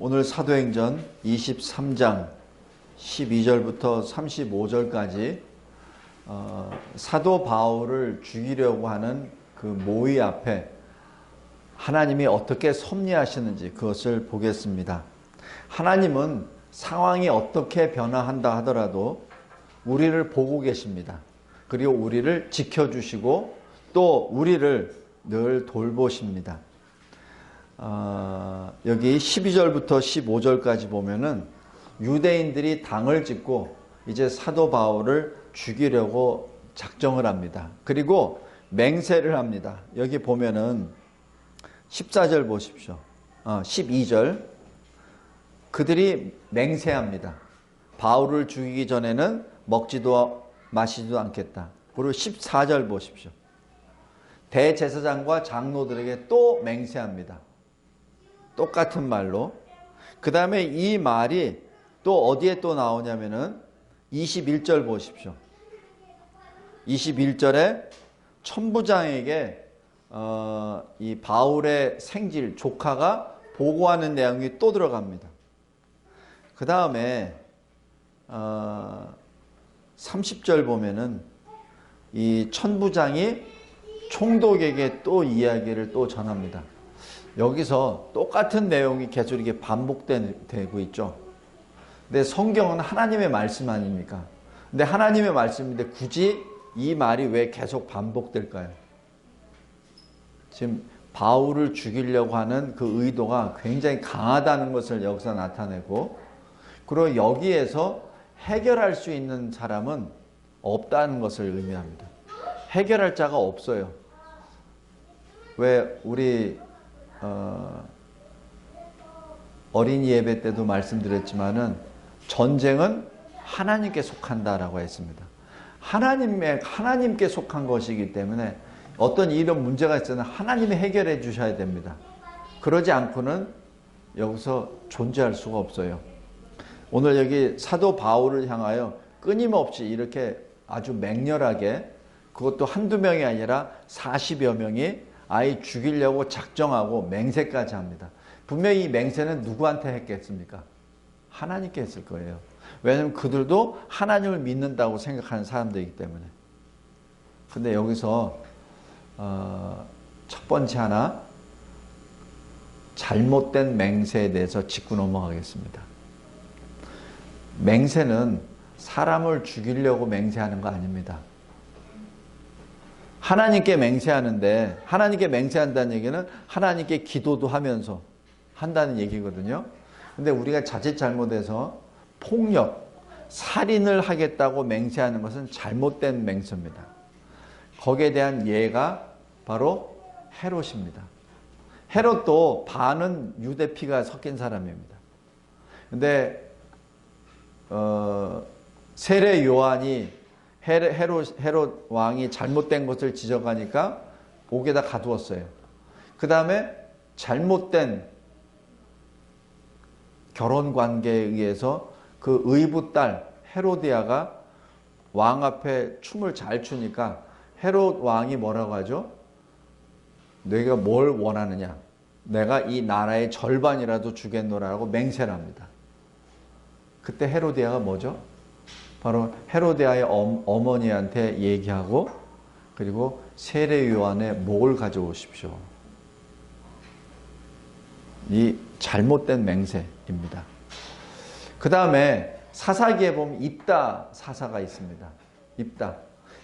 오늘 사도행전 23장 12절부터 35절까지 사도 바울을 죽이려고 하는 그 모의 앞에 하나님이 어떻게 섭리하시는지 그것을 보겠습니다. 하나님은 상황이 어떻게 변화한다 하더라도 우리를 보고 계십니다. 그리고 우리를 지켜주시고 또 우리를 늘 돌보십니다. 여기 12절부터 15절까지 보면은 유대인들이 당을 짓고 이제 사도 바울을 죽이려고 작정을 합니다. 그리고 맹세를 합니다. 여기 보면은 14절 보십시오. 12절 그들이 맹세합니다. 바울을 죽이기 전에는 먹지도 마시지도 않겠다. 그리고 14절 보십시오. 대제사장과 장로들에게 또 맹세합니다. 똑같은 말로. 그 다음에 이 말이 또 어디에 또 나오냐면은 21절 보십시오. 21절에 천부장에게 이 바울의 생질 조카가 보고하는 내용이 또 들어갑니다. 그 다음에 30절 보면은 이 천부장이 총독에게 또 이야기를 또 전합니다. 여기서 똑같은 내용이 계속 이렇게 반복되고 있죠. 근데 성경은 하나님의 말씀 아닙니까? 근데 하나님의 말씀인데 굳이 이 말이 왜 계속 반복될까요? 지금 바울을 죽이려고 하는 그 의도가 굉장히 강하다는 것을 여기서 나타내고, 그리고 여기에서 해결할 수 있는 사람은 없다는 것을 의미합니다. 해결할 자가 없어요. 왜 우리 어린이 예배 때도 말씀드렸지만은 전쟁은 하나님께 속한다라고 했습니다. 하나님께 속한 것이기 때문에 어떤 이런 문제가 있으면 하나님이 해결해 주셔야 됩니다. 그러지 않고는 여기서 존재할 수가 없어요. 오늘 여기 사도 바울을 향하여 끊임없이 이렇게 아주 맹렬하게, 그것도 한두 명이 아니라 40여 명이 아예 죽이려고 작정하고 맹세까지 합니다. 분명히 이 맹세는 누구한테 했겠습니까? 하나님께 했을 거예요. 왜냐하면 그들도 하나님을 믿는다고 생각하는 사람들이기 때문에. 근데 여기서 첫 번째 하나, 잘못된 맹세에 대해서 짚고 넘어가겠습니다. 맹세는 사람을 죽이려고 맹세하는 거 아닙니다. 하나님께 맹세하는데, 하나님께 맹세한다는 얘기는 하나님께 기도도 하면서 한다는 얘기거든요. 근데 우리가 자칫 잘못해서 폭력, 살인을 하겠다고 맹세하는 것은 잘못된 맹세입니다. 거기에 대한 예가 바로 헤롯입니다. 헤롯도 반은 유대 피가 섞인 사람입니다. 근데 세례 요한이 헤롯 왕이 잘못된 것을 지적하니까 옥에다 가두었어요. 그 다음에 잘못된 결혼 관계에 의해서 그 의붓 딸 헤로디아가 왕 앞에 춤을 잘 추니까 헤롯 왕이 뭐라고 하죠? 너희가 뭘 원하느냐? 내가 이 나라의 절반이라도 주겠노라고 맹세를 합니다. 그때 헤로디아가 뭐죠? 바로 헤로디아의 어머니한테 얘기하고, 그리고 세례 요한의 목을 가져오십시오. 이 잘못된 맹세입니다. 그 다음에 사사기에 보면 입다 사사가 있습니다.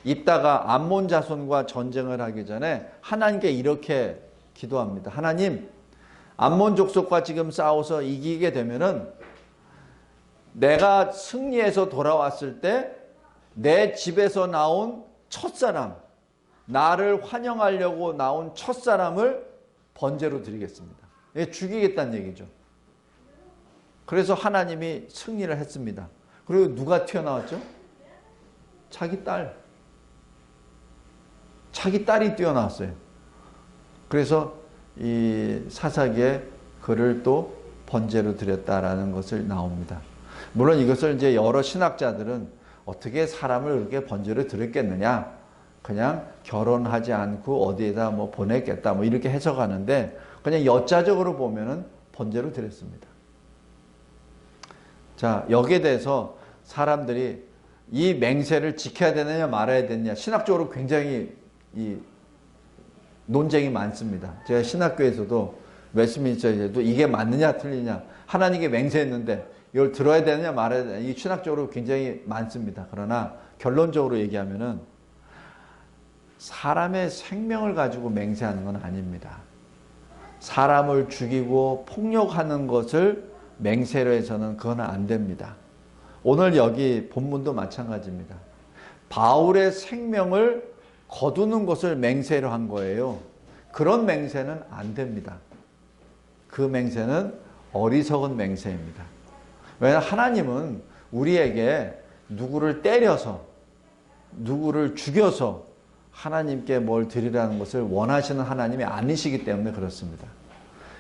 입다가 암몬 자손과 전쟁을 하기 전에 하나님께 이렇게 기도합니다. 하나님, 암몬 족속과 지금 싸워서 이기게 되면은 내가 승리해서 돌아왔을 때 내 집에서 나온 첫사람, 나를 환영하려고 나온 첫사람을 번제로 드리겠습니다. 죽이겠다는 얘기죠. 그래서 하나님이 승리를 했습니다. 그리고 누가 튀어나왔죠? 자기 딸이 뛰어나왔어요. 그래서 이 사사기에 그를 또 번제로 드렸다라는 것을 나옵니다. 물론 이것을 이제 여러 신학자들은 어떻게 사람을 그렇게 번제로 드렸겠느냐, 그냥 결혼하지 않고 어디에다 보냈겠다 이렇게 해석하는데, 그냥 여자적으로 보면은 번제로 드렸습니다. 자, 여기에 대해서 사람들이 이 맹세를 지켜야 되느냐 말아야 되느냐 신학적으로 굉장히 이 논쟁이 많습니다. 제가 신학교에서도 웨스트민스터에도 이게 맞느냐 틀리냐 하나님께 맹세했는데 이걸 들어야 되느냐 말아야 되느냐 이 신학적으로 굉장히 많습니다. 그러나 결론적으로 얘기하면은 사람의 생명을 가지고 맹세하는 건 아닙니다. 사람을 죽이고 폭력하는 것을 맹세로 해서는 그건 안 됩니다. 오늘 여기 본문도 마찬가지입니다. 바울의 생명을 거두는 것을 맹세로 한 거예요. 그런 맹세는 안 됩니다. 그 맹세는 어리석은 맹세입니다. 왜냐하면 하나님은 우리에게 누구를 때려서 누구를 죽여서 하나님께 뭘 드리라는 것을 원하시는 하나님이 아니시기 때문에 그렇습니다.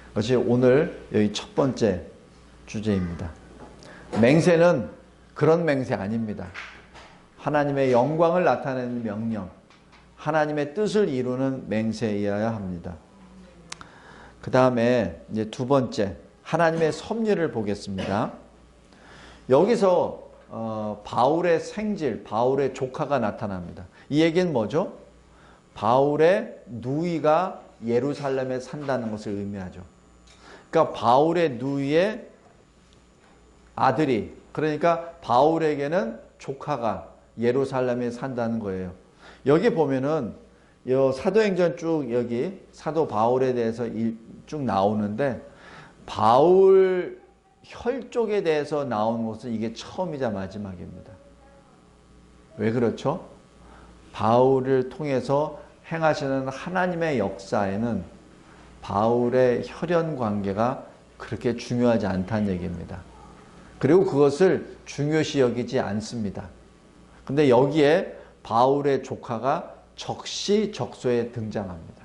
그것이 오늘 여기 첫 번째 주제입니다. 맹세는 그런 맹세 아닙니다. 하나님의 영광을 나타내는 명령, 하나님의 뜻을 이루는 맹세여야 합니다. 그 다음에 이제 두 번째, 하나님의 섭리를 보겠습니다. 여기서 바울의 생질, 바울의 조카가 나타납니다. 이 얘기는 뭐죠? 바울의 누이가 예루살렘에 산다는 것을 의미하죠. 그러니까 바울의 누이의 아들이, 그러니까 바울에게는 조카가 예루살렘에 산다는 거예요. 여기 보면은 사도행전 쭉 여기 사도 바울에 대해서 쭉 나오는데 바울 혈족에 대해서 나온 것은 이게 처음이자 마지막입니다. 왜 그렇죠? 바울을 통해서 행하시는 하나님의 역사에는 바울의 혈연 관계가 그렇게 중요하지 않다는 얘기입니다. 그리고 그것을 중요시 여기지 않습니다. 근데 여기에 바울의 조카가 적시적소에 등장합니다.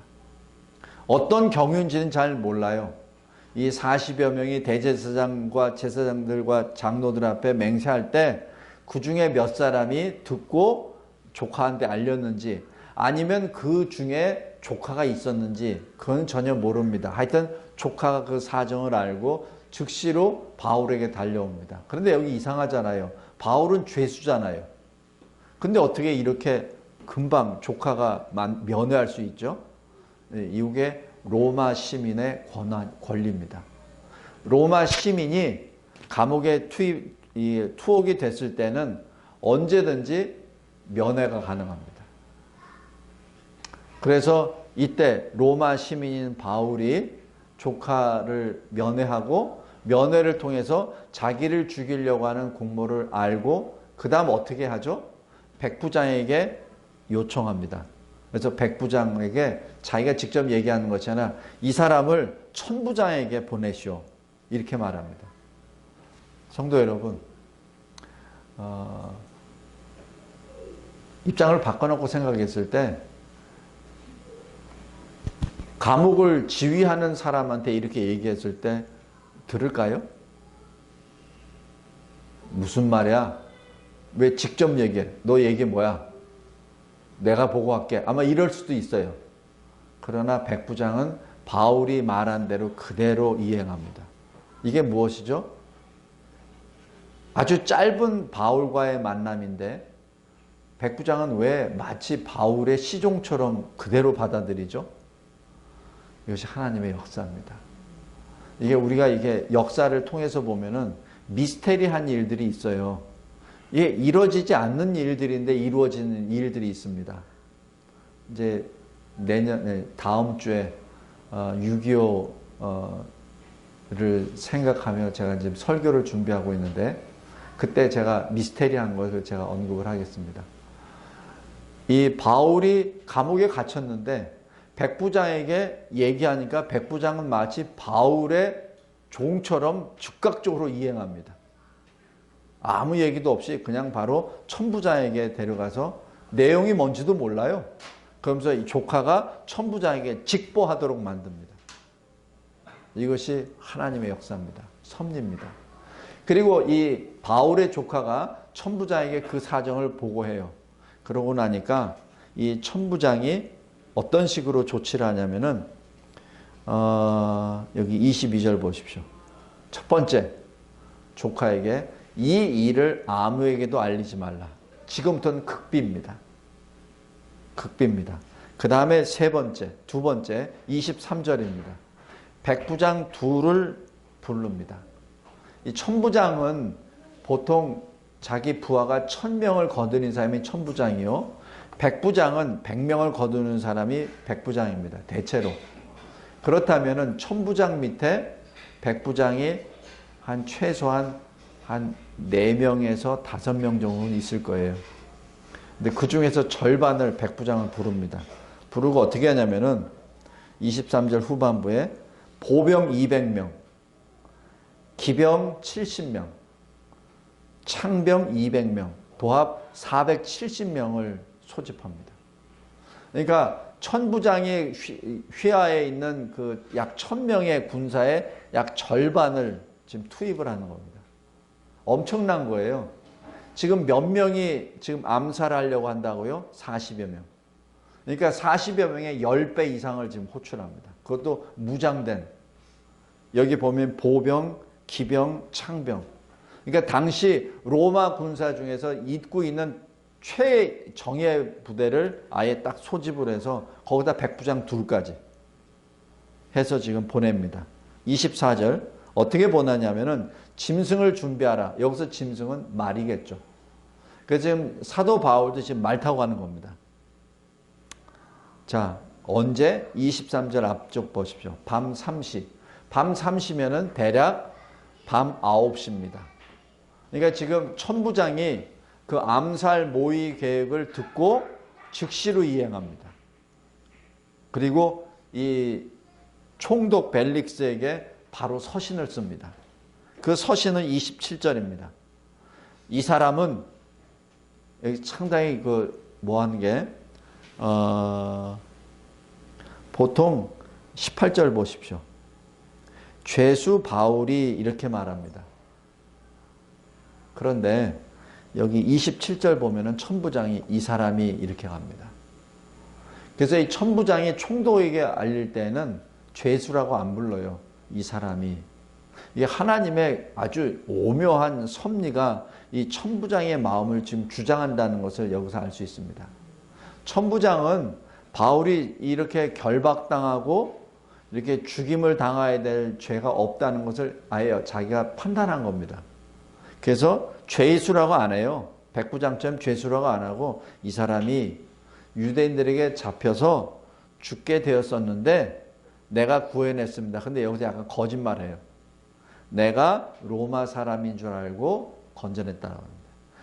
어떤 경유인지는 잘 몰라요. 이 40여 명이 대제사장과 제사장들과 장로들 앞에 맹세할 때 그 중에 몇 사람이 듣고 조카한테 알렸는지 아니면 그 중에 조카가 있었는지 그건 전혀 모릅니다. 하여튼 조카가 그 사정을 알고 즉시로 바울에게 달려옵니다. 그런데 여기 이상하잖아요. 바울은 죄수잖아요. 근데 어떻게 이렇게 금방 조카가 면회할 수 있죠? 이게 로마 시민의 권리입니다. 로마 시민이 감옥에 투옥이 됐을 때는 언제든지 면회가 가능합니다. 그래서 이때 로마 시민인 바울이 조카를 면회하고 면회를 통해서 자기를 죽이려고 하는 공모를 알고 그 다음 어떻게 하죠? 백부장에게 요청합니다. 그래서 백부장에게 자기가 직접 얘기하는 것이 아니라 이 사람을 천부장에게 보내시오. 이렇게 말합니다. 성도 여러분, 입장을 바꿔놓고 생각했을 때 감옥을 지휘하는 사람한테 이렇게 얘기했을 때 들을까요? 무슨 말이야? 왜 직접 얘기해? 너 얘기 뭐야? 내가 보고 할게. 아마 이럴 수도 있어요. 그러나 백부장은 바울이 말한 대로 그대로 이행합니다. 이게 무엇이죠? 아주 짧은 바울과의 만남인데 백부장은 왜 마치 바울의 시종처럼 그대로 받아들이죠? 이것이 하나님의 역사입니다. 이게 우리가 이게 역사를 통해서 보면은 미스테리한 일들이 있어요. 이게 이루어지지 않는 일들인데 이루어지는 일들이 있습니다. 이제 다음 주에 6.25를 생각하며 제가 지금 설교를 준비하고 있는데 그때 제가 미스테리한 것을 제가 언급을 하겠습니다. 이 바울이 감옥에 갇혔는데 백부장에게 얘기하니까 백부장은 마치 바울의 종처럼 즉각적으로 이행합니다. 아무 얘기도 없이 그냥 바로 천부장에게 데려가서 내용이 뭔지도 몰라요. 그러면서 이 조카가 천부장에게 직보하도록 만듭니다. 이것이 하나님의 역사입니다. 섭리입니다. 그리고 이 바울의 조카가 천부장에게 그 사정을 보고해요. 그러고 나니까 이 천부장이 어떤 식으로 조치를 하냐면은 여기 22절 보십시오. 첫 번째, 조카에게 이 일을 아무에게도 알리지 말라. 지금부터는 극비입니다. 극비입니다. 그 다음에 두 번째 23절입니다. 백부장 둘을 부릅니다. 이 천부장은 보통 자기 부하가 1000명을 거두는 사람이 천부장이요. 백부장은 100명을 거두는 사람이 백부장입니다. 대체로. 그렇다면 천부장 밑에 백부장이 최소한 4명에서 5명 정도는 있을 거예요. 근데 그 중에서 절반을 백부장을 부릅니다. 부르고 어떻게 하냐면은 23절 후반부에 보병 200명, 기병 70명, 창병 200명, 도합 470명을 소집합니다. 그러니까 천부장이 휘하에 있는 그 약 1000명의 군사의 약 절반을 지금 투입을 하는 겁니다. 엄청난 거예요. 지금 몇 명이 지금 암살하려고 한다고요? 40여 명. 그러니까 40여 명의 10배 이상을 지금 호출합니다. 그것도 무장된. 여기 보면 보병, 기병, 창병. 그러니까 당시 로마 군사 중에서 입고 있는 최정예 부대를 아예 딱 소집을 해서 거기다 백부장 둘까지 해서 지금 보냅니다. 24절 어떻게 보내냐면은 짐승을 준비하라. 여기서 짐승은 말이겠죠. 그래서 지금 사도 바울도 지금 말 타고 가는 겁니다. 자, 언제? 23절 앞쪽 보십시오. 밤 3시. 밤 3시면은 대략 밤 9시입니다. 그러니까 지금 천부장이 그 암살 모의 계획을 듣고 즉시로 이행합니다. 그리고 이 총독 벨릭스에게 바로 서신을 씁니다. 그 서신은 27절입니다. 이 사람은 여기 상당히 뭐하는 게 보통 18절 보십시오. 죄수 바울이 이렇게 말합니다. 그런데 여기 27절 보면은 천부장이 이 사람이 이렇게 갑니다. 그래서 이 천부장이 총독에게 알릴 때는 죄수라고 안 불러요. 이 사람이. 이게 하나님의 아주 오묘한 섭리가 이 천부장의 마음을 지금 주장한다는 것을 여기서 알 수 있습니다. 천부장은 바울이 이렇게 결박당하고 이렇게 죽임을 당해야 될 죄가 없다는 것을 아예 자기가 판단한 겁니다. 그래서 죄수라고 안 해요. 백부장처럼 죄수라고 안 하고 이 사람이 유대인들에게 잡혀서 죽게 되었었는데 내가 구해냈습니다. 근데 여기서 약간 거짓말해요. 내가 로마 사람인 줄 알고 건져냈다고 합니다.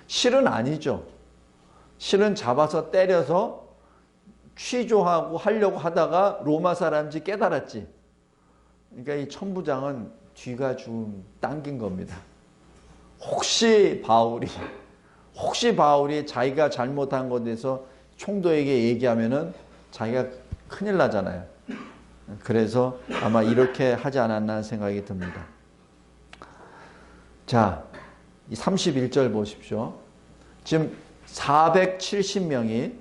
실은 아니죠. 실은 잡아서 때려서 취조하고 하려고 하다가 로마 사람인지 깨달았지. 그러니까 이 천부장은 뒤가 좀 당긴 겁니다. 혹시 바울이 자기가 잘못한 것에 대해서 총독에게 얘기하면은 자기가 큰일 나잖아요. 그래서 아마 이렇게 하지 않았나 생각이 듭니다. 자, 31절 보십시오. 지금 470명이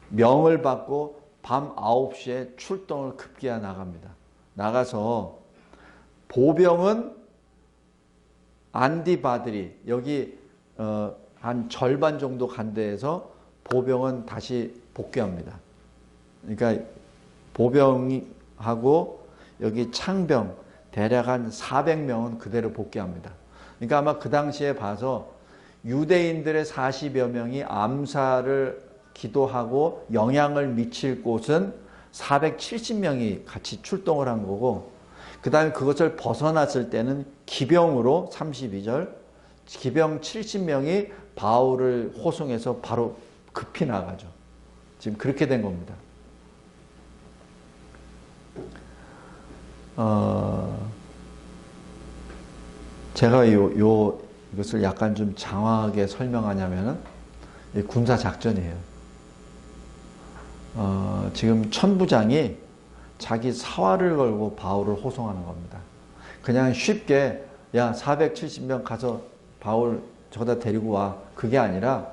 명을 받고 밤 9시에 출동을 급기야 나갑니다. 나가서 보병은 안디바드리 여기 한 절반 정도 간 데에서 보병은 다시 복귀합니다. 그러니까 보병하고 여기 창병 대략 한 400명은 그대로 복귀합니다. 그러니까 아마 그 당시에 봐서 유대인들의 40여 명이 암살을 기도하고 영향을 미칠 곳은 470명이 같이 출동을 한 거고 그 다음에 그것을 벗어났을 때는 기병으로 32절 기병 70명이 바울을 호송해서 바로 급히 나가죠. 지금 그렇게 된 겁니다. 제가 이것을 약간 좀 장황하게 설명하냐면은 군사 작전이에요. 지금 천부장이 자기 사활을 걸고 바울을 호송하는 겁니다. 그냥 쉽게 야 470명 가서 바울 저다 데리고 와 그게 아니라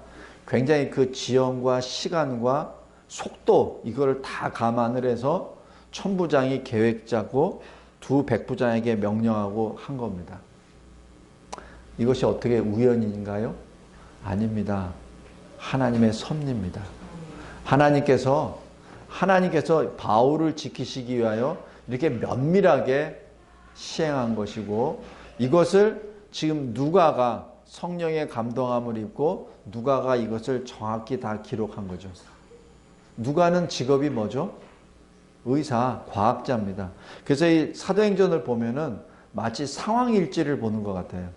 굉장히 그 지형과 시간과 속도 이거를 다 감안을 해서 천부장이 계획 짜고 두 백부장에게 명령하고 한 겁니다. 이것이 어떻게 우연인가요? 아닙니다. 하나님의 섭리입니다. 하나님께서 바울을 지키시기 위하여 이렇게 면밀하게 시행한 것이고, 이것을 지금 누가가 성령의 감동함을 입고 누가가 이것을 정확히 다 기록한 거죠. 누가는 직업이 뭐죠? 의사, 과학자입니다. 그래서 이 사도행전을 보면은 마치 상황일지를 보는 것 같아요.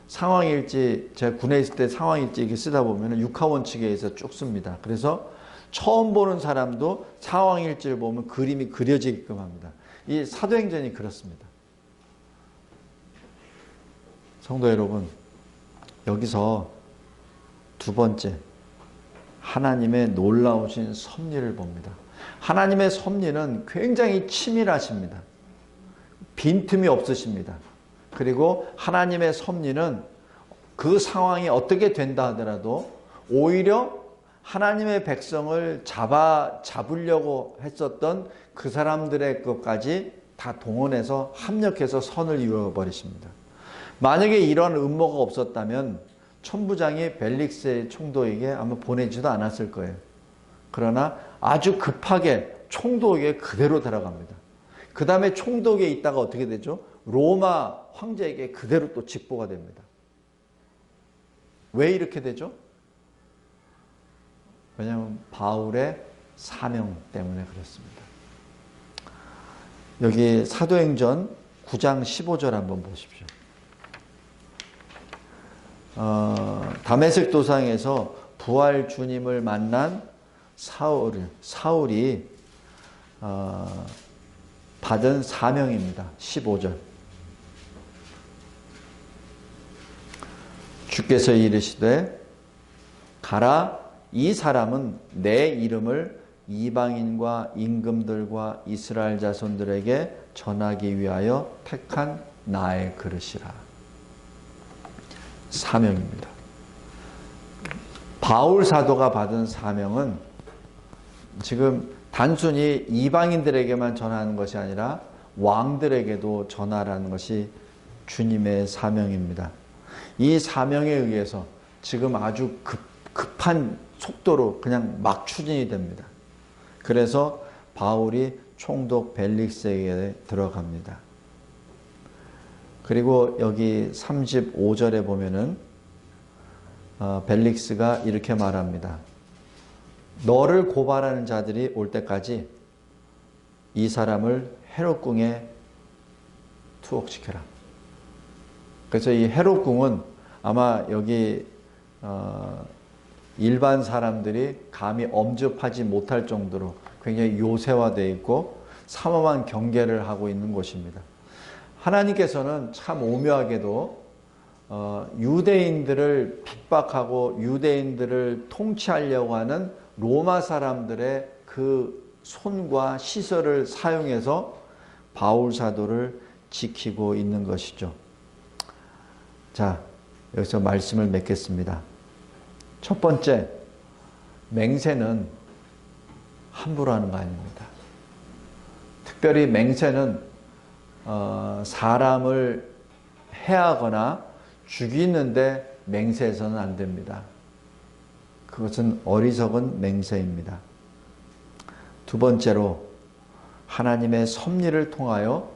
상황일지, 제가 군에 있을 때 상황일지 이렇게 쓰다 보면은 육하원칙에 의해서 쭉 씁니다. 그래서 처음 보는 사람도 상황일지를 보면 그림이 그려지게끔 합니다. 이 사도행전이 그렇습니다. 성도 여러분, 여기서 두 번째, 하나님의 놀라우신 섭리를 봅니다. 하나님의 섭리는 굉장히 치밀하십니다. 빈틈이 없으십니다. 그리고 하나님의 섭리는 그 상황이 어떻게 된다 하더라도 오히려 하나님의 백성을 잡으려고 했었던 그 사람들의 것까지 다 동원해서 합력해서 선을 이루어버리십니다. 만약에 이런 음모가 없었다면 천부장이 벨릭스의 총독에게 아마 보내지도 않았을 거예요. 그러나 아주 급하게 총독에게 그대로 들어갑니다. 그 다음에 총독에 있다가 어떻게 되죠? 로마 황제에게 그대로 또 직보가 됩니다. 왜 이렇게 되죠? 왜냐하면 바울의 사명 때문에 그렇습니다. 여기 사도행전 9장 15절 한번 보십시오. 다메섹 도상에서 부활 주님을 만난 사울이 받은 사명입니다. 15절. 주께서 이르시되 가라, 이 사람은 내 이름을 이방인과 임금들과 이스라엘 자손들에게 전하기 위하여 택한 나의 그릇이라. 사명입니다. 바울 사도가 받은 사명은 지금 단순히 이방인들에게만 전하는 것이 아니라 왕들에게도 전하라는 것이 주님의 사명입니다. 이 사명에 의해서 지금 아주 급한 속도로 그냥 막 추진이 됩니다. 그래서 바울이 총독 벨릭스에게 들어갑니다. 그리고 여기 35절에 보면은 벨릭스가 이렇게 말합니다. 너를 고발하는 자들이 올 때까지 이 사람을 헤롯궁에 투옥시켜라. 그래서 이 헤롯궁은 아마 여기 일반 사람들이 감히 엄접하지 못할 정도로 굉장히 요새화되어 있고 삼엄한 경계를 하고 있는 곳입니다. 하나님께서는 참 오묘하게도 유대인들을 핍박하고 유대인들을 통치하려고 하는 로마 사람들의 그 손과 시설을 사용해서 바울 사도를 지키고 있는 것이죠. 자, 여기서 말씀을 맺겠습니다. 첫 번째, 맹세는 함부로 하는 거 아닙니다. 특별히 맹세는 사람을 해하거나 죽이는데 맹세해서는 안 됩니다. 그것은 어리석은 맹세입니다. 두 번째로, 하나님의 섭리를 통하여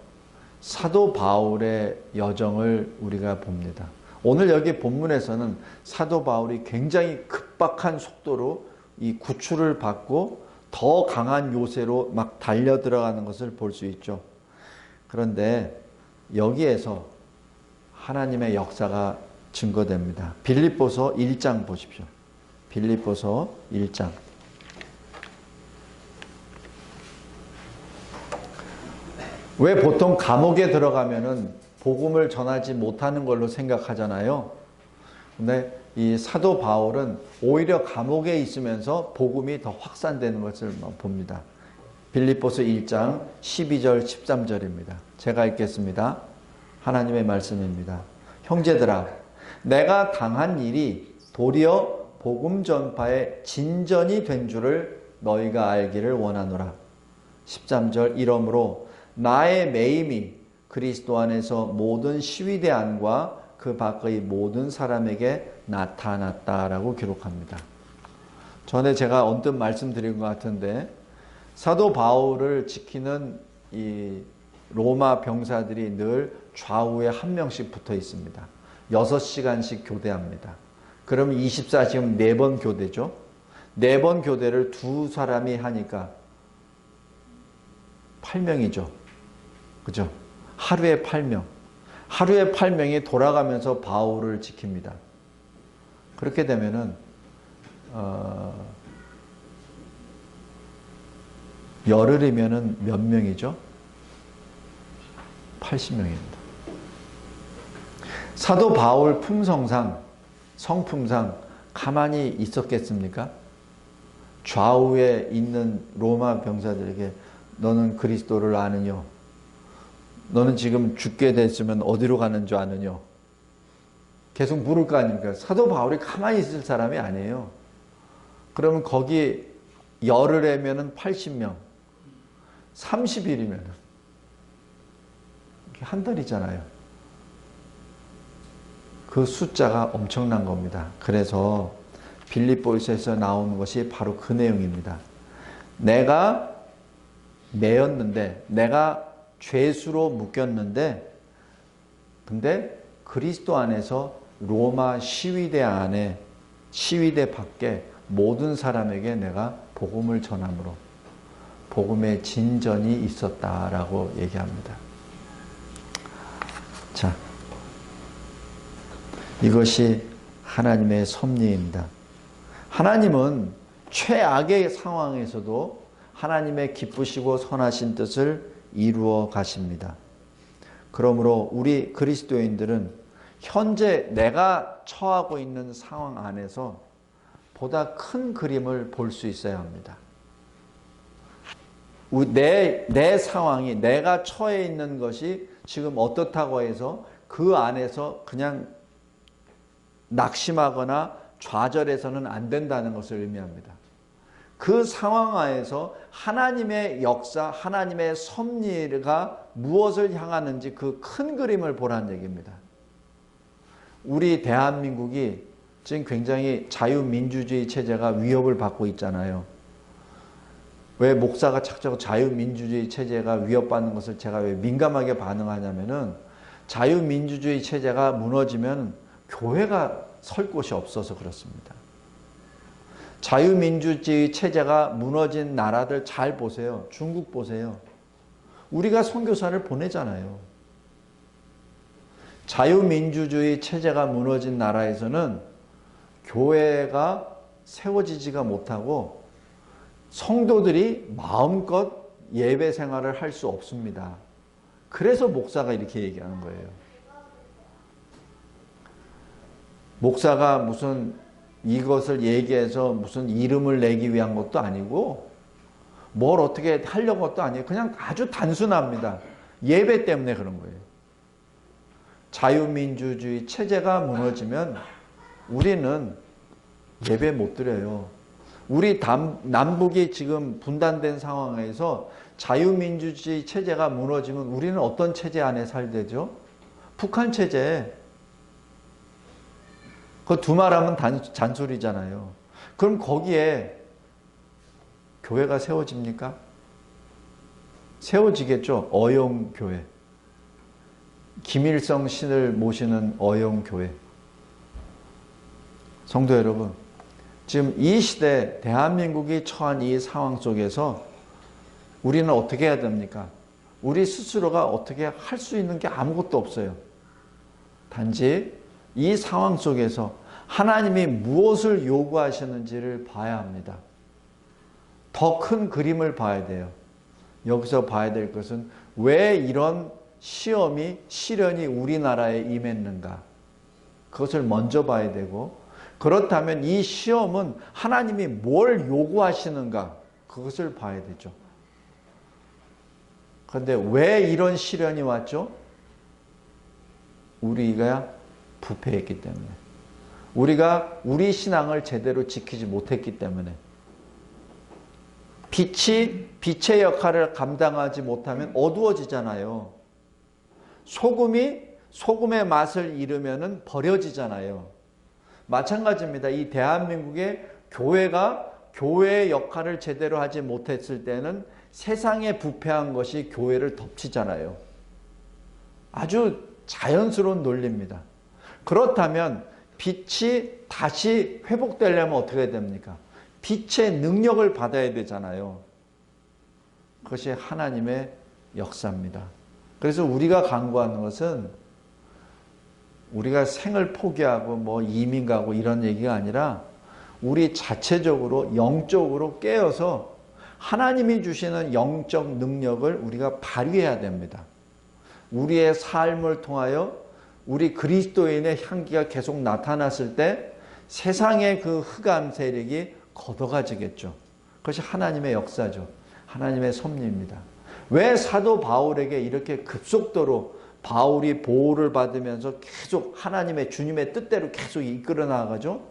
사도 바울의 여정을 우리가 봅니다. 오늘 여기 본문에서는 사도 바울이 굉장히 급박한 속도로 이 구출을 받고 더 강한 요새로 막 달려 들어가는 것을 볼 수 있죠. 그런데 여기에서 하나님의 역사가 증거됩니다. 빌립보서 1장 보십시오. 빌립보서 1장. 왜 보통 감옥에 들어가면은 복음을 전하지 못하는 걸로 생각하잖아요. 근데 이 사도 바울은 오히려 감옥에 있으면서 복음이 더 확산되는 것을 봅니다. 빌립보서 1장 12절 13절입니다. 제가 읽겠습니다. 하나님의 말씀입니다. 형제들아, 내가 당한 일이 도리어 복음 전파의 진전이 된 줄을 너희가 알기를 원하노라. 13절, 이러므로 나의 매임이 그리스도 안에서 모든 시위대 안과 그 밖의 모든 사람에게 나타났다라고 기록합니다. 전에 제가 언뜻 말씀드린 것 같은데 사도 바울을 지키는 이 로마 병사들이 늘 좌우에 한 명씩 붙어 있습니다. 6시간씩 교대합니다. 그러면 24시간 4번 교대죠. 4번 교대를 2사람이 하니까 8명이죠. 그죠? 하루에 8명. 하루에 8명이 돌아가면서 바울을 지킵니다. 그렇게 되면은 열흘이면은 몇 명이죠? 80명입니다. 사도 바울 품성상, 성품상 가만히 있었겠습니까? 좌우에 있는 로마 병사들에게 너는 그리스도를 아느뇨? 너는 지금 죽게 됐으면 어디로 가는 줄 아느뇨? 계속 물을 거 아닙니까? 사도 바울이 가만히 있을 사람이 아니에요. 그러면 거기 열흘이면은 80명, 30일이면은 한 달이잖아요. 그 숫자가 엄청난 겁니다. 그래서 빌립보서에서 나오는 것이 바로 그 내용입니다. 내가 매였는데, 내가 죄수로 묶였는데, 근데 그리스도 안에서 로마 시위대 안에, 시위대 밖에 모든 사람에게 내가 복음을 전함으로 복음의 진전이 있었다라고 얘기합니다. 자, 이것이 하나님의 섭리입니다. 하나님은 최악의 상황에서도 하나님의 기쁘시고 선하신 뜻을 이루어 가십니다. 그러므로 우리 그리스도인들은 현재 내가 처하고 있는 상황 안에서 보다 큰 그림을 볼 수 있어야 합니다. 내 상황이, 내가 처해 있는 것이 지금 어떻다고 해서 그 안에서 그냥 낙심하거나 좌절해서는 안 된다는 것을 의미합니다. 그 상황 하에서 하나님의 역사, 하나님의 섭리가 무엇을 향하는지 그 큰 그림을 보라는 얘기입니다. 우리 대한민국이 지금 굉장히 자유민주주의 체제가 위협을 받고 있잖아요. 왜 목사가 자꾸 자유민주주의 체제가 위협받는 것을 제가 왜 민감하게 반응하냐면은 자유민주주의 체제가 무너지면 교회가 설 곳이 없어서 그렇습니다. 자유민주주의 체제가 무너진 나라들 잘 보세요. 중국 보세요. 우리가 선교사를 보내잖아요. 자유민주주의 체제가 무너진 나라에서는 교회가 세워지지가 못하고 성도들이 마음껏 예배 생활을 할 수 없습니다. 그래서 목사가 이렇게 얘기하는 거예요. 목사가 무슨 이것을 얘기해서 무슨 이름을 내기 위한 것도 아니고 뭘 어떻게 하려고 것도 아니에요. 그냥 아주 단순합니다. 예배 때문에 그런 거예요. 자유민주주의 체제가 무너지면 우리는 예배 못 드려요. 우리 남북이 지금 분단된 상황에서 자유민주주의 체제가 무너지면 우리는 어떤 체제 안에 살되죠? 북한 체제. 그 두 말하면 잔소리잖아요. 그럼 거기에 교회가 세워집니까? 세워지겠죠. 어용교회. 김일성 신을 모시는 어용교회. 성도 여러분, 지금 이 시대 대한민국이 처한 이 상황 속에서 우리는 어떻게 해야 됩니까? 우리 스스로가 어떻게 할 수 있는 게 아무것도 없어요. 단지 이 상황 속에서 하나님이 무엇을 요구하시는지를 봐야 합니다. 더 큰 그림을 봐야 돼요. 여기서 봐야 될 것은 왜 이런 시험이, 시련이 우리나라에 임했는가? 그것을 먼저 봐야 되고, 그렇다면 이 시험은 하나님이 뭘 요구하시는가? 그것을 봐야 되죠. 그런데 왜 이런 시련이 왔죠? 우리가 부패했기 때문에. 우리가 우리 신앙을 제대로 지키지 못했기 때문에. 빛의 역할을 감당하지 못하면 어두워지잖아요. 소금이 소금의 맛을 잃으면 버려지잖아요. 마찬가지입니다. 이 대한민국의 교회가 교회의 역할을 제대로 하지 못했을 때는 세상에 부패한 것이 교회를 덮치잖아요. 아주 자연스러운 논리입니다. 그렇다면 빛이 다시 회복되려면 어떻게 됩니까? 빛의 능력을 받아야 되잖아요. 그것이 하나님의 역사입니다. 그래서 우리가 간구하는 것은 우리가 생을 포기하고 뭐 이민 가고 이런 얘기가 아니라 우리 자체적으로 영적으로 깨어서 하나님이 주시는 영적 능력을 우리가 발휘해야 됩니다. 우리의 삶을 통하여 우리 그리스도인의 향기가 계속 나타났을 때 세상의 그 흑암 세력이 걷어가지겠죠. 그것이 하나님의 역사죠. 하나님의 섭리입니다. 왜 사도 바울에게 이렇게 급속도로 바울이 보호를 받으면서 계속 하나님의 주님의 뜻대로 계속 이끌어 나가죠?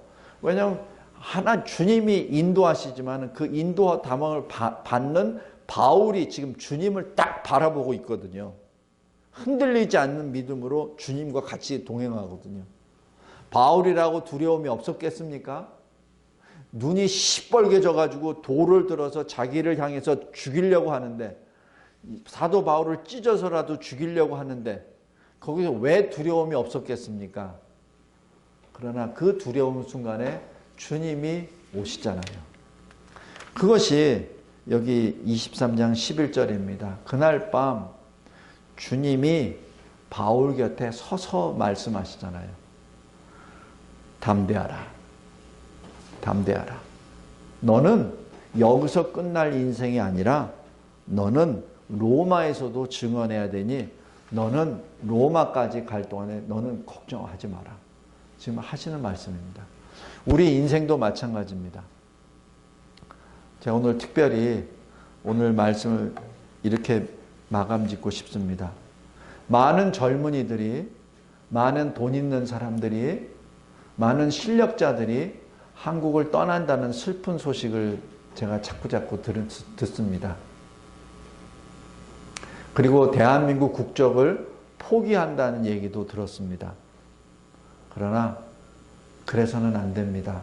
왜냐하면 주님이 인도하시지만 그 인도 담당을 받는 바울이 지금 주님을 딱 바라보고 있거든요. 흔들리지 않는 믿음으로 주님과 같이 동행하거든요. 바울이라고 두려움이 없었겠습니까? 눈이 시뻘개져 가지고 돌을 들어서 자기를 향해서 죽이려고 하는데, 사도 바울을 찢어서라도 죽이려고 하는데 거기서 왜 두려움이 없었겠습니까? 그러나 그 두려움 순간에 주님이 오시잖아요. 그것이 여기 23장 11절입니다. 그날 밤 주님이 바울 곁에 서서 말씀하시잖아요. 담대하라. 담대하라. 너는 여기서 끝날 인생이 아니라 너는 로마에서도 증언해야 되니 너는 로마까지 갈 동안에 너는 걱정하지 마라. 지금 하시는 말씀입니다. 우리 인생도 마찬가지입니다. 제가 오늘 특별히 오늘 말씀을 이렇게 마감 짓고 싶습니다. 많은 젊은이들이, 많은 돈 있는 사람들이, 많은 실력자들이 한국을 떠난다는 슬픈 소식을 제가 자꾸자꾸 듣습니다. 그리고 대한민국 국적을 포기한다는 얘기도 들었습니다. 그러나 그래서는 안 됩니다.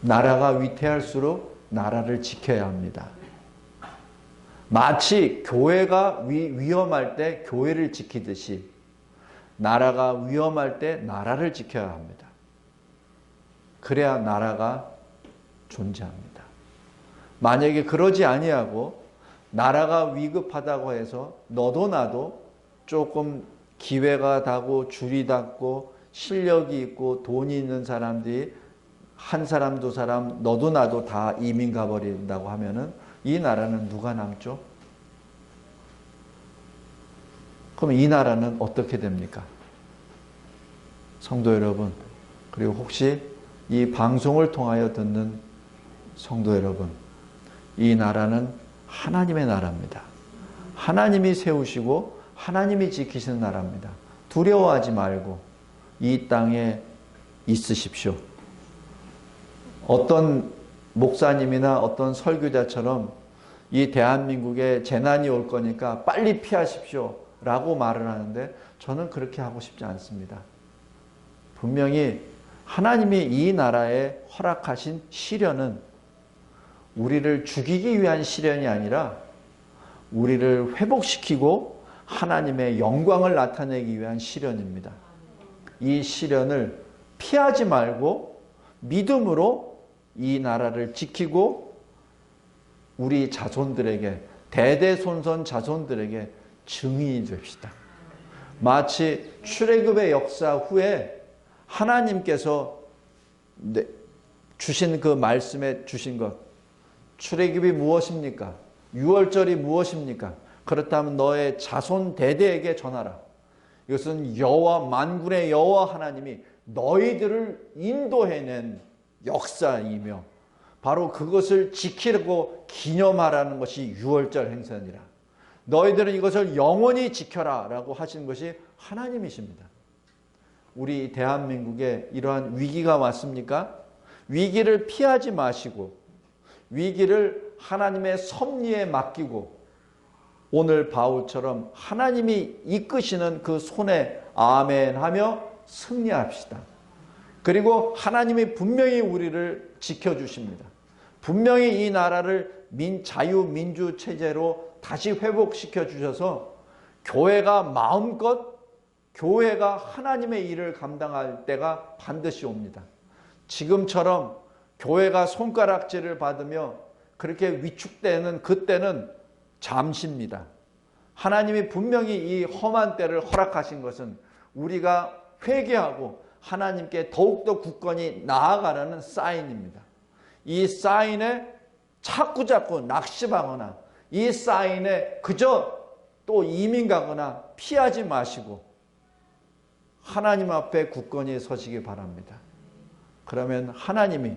나라가 위태할수록 나라를 지켜야 합니다. 마치 교회가 위험할 때 교회를 지키듯이 나라가 위험할 때 나라를 지켜야 합니다. 그래야 나라가 존재합니다. 만약에 그러지 아니하고 나라가 위급하다고 해서 너도 나도 조금 기회가 닿고 줄이 닿고 실력이 있고 돈이 있는 사람들이 한 사람 두 사람 너도 나도 다 이민 가버린다고 하면은 이 나라는 누가 남죠? 그럼 이 나라는 어떻게 됩니까? 성도 여러분, 그리고 혹시 이 방송을 통하여 듣는 성도 여러분, 이 나라는 하나님의 나라입니다. 하나님이 세우시고 하나님이 지키시는 나라입니다. 두려워하지 말고 이 땅에 있으십시오. 어떤 목사님이나 어떤 설교자처럼 이 대한민국에 재난이 올 거니까 빨리 피하십시오 라고 말을 하는데 저는 그렇게 하고 싶지 않습니다. 분명히 하나님이 이 나라에 허락하신 시련은 우리를 죽이기 위한 시련이 아니라 우리를 회복시키고 하나님의 영광을 나타내기 위한 시련입니다. 이 시련을 피하지 말고 믿음으로 이 나라를 지키고 우리 자손들에게, 대대손손 자손들에게 증인이 됩시다. 마치 출애굽의 역사 후에 하나님께서 주신 그 말씀에 주신 것, 출애굽이 무엇입니까? 유월절이 무엇입니까? 그렇다면 너의 자손 대대에게 전하라. 이것은 여호와 만군의 여호와 하나님이 너희들을 인도해낸 역사이며 바로 그것을 지키려고 기념하라는 것이 유월절 행사니라. 너희들은 이것을 영원히 지켜라 라고 하신 것이 하나님이십니다. 우리 대한민국에 이러한 위기가 왔습니까? 위기를 피하지 마시고 위기를 하나님의 섭리에 맡기고 오늘 바울처럼 하나님이 이끄시는 그 손에 아멘 하며 승리합시다. 그리고 하나님이 분명히 우리를 지켜주십니다. 분명히 이 나라를 자유민주 체제로 다시 회복시켜 주셔서 교회가 마음껏 교회가 하나님의 일을 감당할 때가 반드시 옵니다. 지금처럼 교회가 손가락질을 받으며 그렇게 위축되는 그때는 잠시입니다. 하나님이 분명히 이 험한 때를 허락하신 것은 우리가 회개하고 하나님께 더욱더 굳건히 나아가라는 사인입니다. 이 사인에 자꾸 낙심하거나 이 사인에 그저 또 이민 가거나 피하지 마시고 하나님 앞에 굳건히 서시기 바랍니다. 그러면 하나님이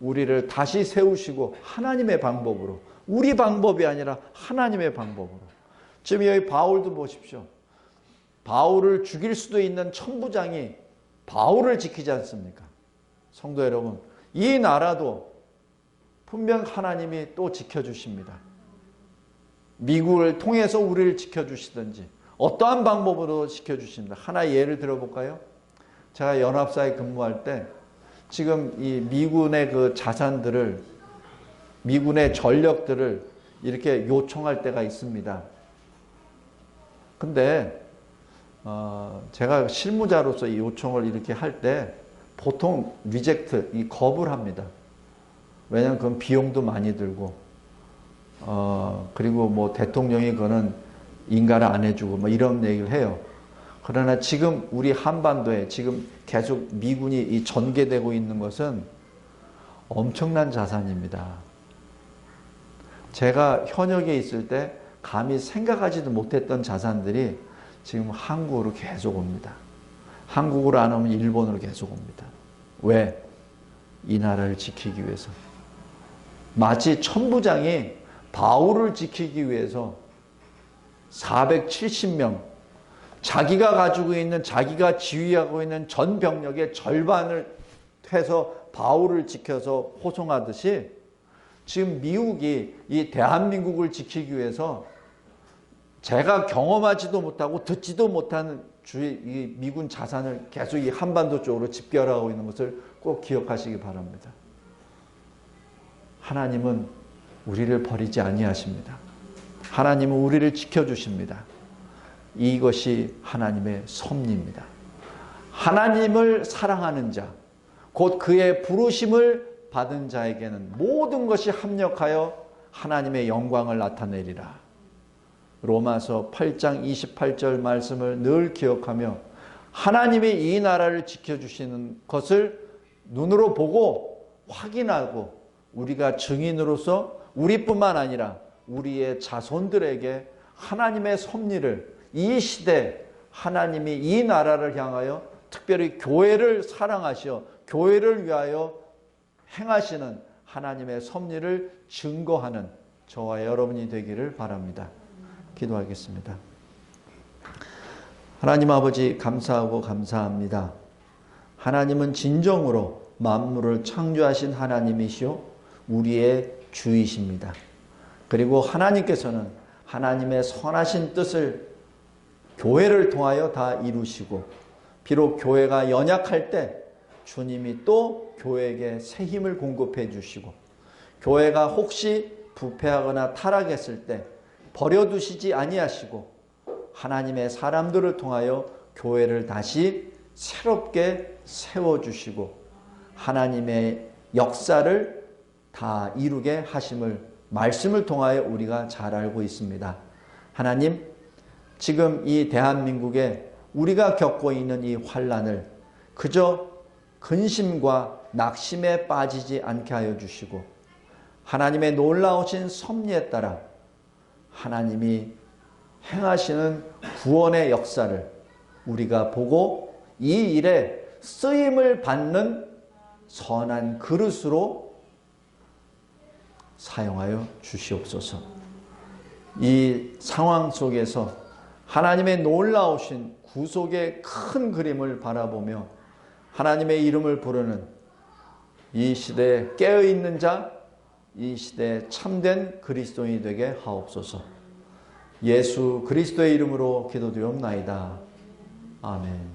우리를 다시 세우시고 하나님의 방법으로, 우리 방법이 아니라 하나님의 방법으로. 지금 여기 바울도 보십시오. 바울을 죽일 수도 있는 천부장이 바울을 지키지 않습니까? 성도 여러분, 이 나라도 분명 하나님이 또 지켜주십니다. 미국을 통해서 우리를 지켜주시든지 어떠한 방법으로 지켜주십니다. 하나의 예를 들어볼까요? 제가 연합사에 근무할 때 지금 이 미군의 그 자산들을, 미군의 전력들을 이렇게 요청할 때가 있습니다. 근데 제가 실무자로서 이 요청을 이렇게 할 때 보통 리젝트, 거부를 합니다. 왜냐하면 그건 비용도 많이 들고 그리고 뭐 대통령이 그거는 인가를 안 해주고 뭐 이런 얘기를 해요. 그러나 지금 우리 한반도에 지금 계속 미군이 이 전개되고 있는 것은 엄청난 자산입니다. 제가 현역에 있을 때 감히 생각하지도 못했던 자산들이 지금 한국으로 계속 옵니다. 한국으로 안 오면 일본으로 계속 옵니다. 왜? 이 나라를 지키기 위해서. 마치 천부장이 바울을 지키기 위해서 470명, 자기가 가지고 있는, 자기가 지휘하고 있는 전 병력의 절반을 해서 바울을 지켜서 호송하듯이 지금 미국이 이 대한민국을 지키기 위해서 제가 경험하지도 못하고 듣지도 못하는 이 미군 자산을 계속 이 한반도 쪽으로 집결하고 있는 것을 꼭 기억하시기 바랍니다. 하나님은 우리를 버리지 아니하십니다. 하나님은 우리를 지켜주십니다. 이것이 하나님의 섭리입니다. 하나님을 사랑하는 자, 곧 그의 부르심을 받은 자에게는 모든 것이 합력하여 하나님의 영광을 나타내리라. 로마서 8장 28절 말씀을 늘 기억하며 하나님이 이 나라를 지켜주시는 것을 눈으로 보고 확인하고 우리가 증인으로서 우리뿐만 아니라 우리의 자손들에게 하나님의 섭리를, 이 시대 하나님이 이 나라를 향하여 특별히 교회를 사랑하시어 교회를 위하여 행하시는 하나님의 섭리를 증거하는 저와 여러분이 되기를 바랍니다. 기도하겠습니다. 하나님 아버지, 감사하고 감사합니다. 하나님은 진정으로 만물을 창조하신 하나님이시오 우리의 주이십니다. 그리고 하나님께서는 하나님의 선하신 뜻을 교회를 통하여 다 이루시고, 비록 교회가 연약할 때 주님이 또 교회에게 새 힘을 공급해 주시고, 교회가 혹시 부패하거나 타락했을 때 버려두시지 아니하시고 하나님의 사람들을 통하여 교회를 다시 새롭게 세워주시고 하나님의 역사를 다 이루게 하심을 말씀을 통하여 우리가 잘 알고 있습니다. 하나님, 지금 이 대한민국에 우리가 겪고 있는 이 환난을 그저 근심과 낙심에 빠지지 않게 하여 주시고 하나님의 놀라우신 섭리에 따라 하나님이 행하시는 구원의 역사를 우리가 보고 이 일에 쓰임을 받는 선한 그릇으로 사용하여 주시옵소서. 이 상황 속에서 하나님의 놀라우신 구속의 큰 그림을 바라보며 하나님의 이름을 부르는 이 시대에 깨어있는 자, 이 시대에 참된 그리스도인이 되게 하옵소서. 예수 그리스도의 이름으로 기도드리옵나이다. 아멘.